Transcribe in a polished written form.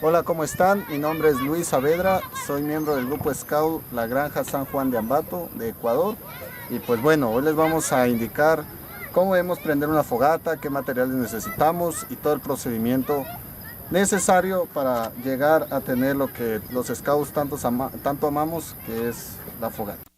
Hola, ¿cómo están? Mi nombre es Luis Saavedra, soy miembro del grupo Scout La Granja San Juan de Ambato, de Ecuador. Y pues bueno, hoy les vamos a indicar cómo debemos prender una fogata, qué materiales necesitamos y todo el procedimiento necesario para llegar a tener lo que los Scouts tanto amamos, que es la fogata.